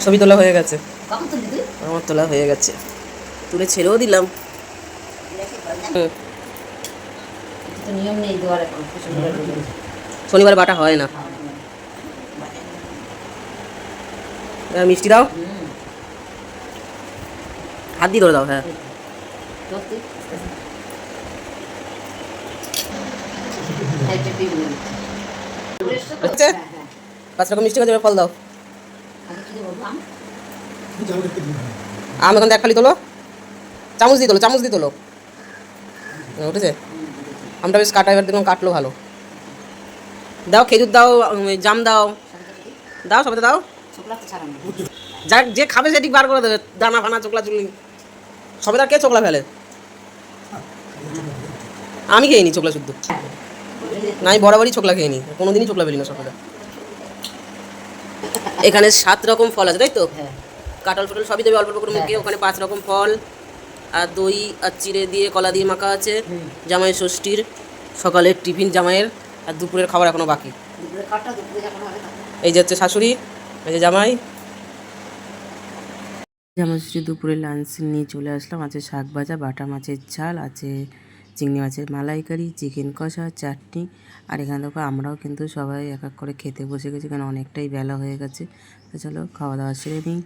ছবি তোলা হয়ে গেছে, আমার তোলা হয়ে গেছে, তুলে ছেড়েও দিলাম। শনিবার বাটা হয় না। মিষ্টি দাও, হাত দিয়ে ধরে দাও। হ্যাঁ, হচ্ছে 5 রকম মিষ্টি গাছের ফল দাও। আম এখন এক খালি তোলো, চামচ দিয়ে তোলো, চামচ দিয়ে তোলো। উঠেছে আমটা বেশ কাটা, এবার দেখলাম কাটলো ভালো। দাও খেজুর দাও, জাম দাও, দাও সবাই দাও। যা যে খাবে সেটি বার করে দেবে, দানা ফানা চোকলা চুলি সবে। তার কে চোকলা ফেলে? আমি খেয়ে নি চোকলা শুদ্ধ, না আমি বরাবরই চোকলা খেয়ে নি, কোনোদিনই চোকলা ফেলি না সকালে। এখানে 7 রকম ফল আছে, তাই তো? কাঁঠাল ফটল সবই দেবে অল্প অল্প করে মুখে। ওখানে 5 রকম ফল আর দই আর চিড়ে দিয়ে কলা দিয়ে মাখা আছে। জামাই ষষ্ঠীর সকালের টিফিন জামাইয়ের, আর দুপুরের খাবার এখনো বাকি। এই যে হচ্ছে শাশুড়ি, এই যে জামাই। জামাই ষষ্ঠী দুপুরে লাঞ্চ নিয়ে চলে আসলাম। আছে শাক ভাজা, বাটা মাছের ঝাল, আছে চিংড়ি মাছের মালাইকারি, চিকেন কষা, চাটনি। আর এখানে দেখো আমরাও কিন্তু সবাই এক এক করে খেতে বসে গেছি, কারণ অনেকটাই বেলা হয়ে গেছে। তো চলো খাওয়া দাওয়া সেরে নিই।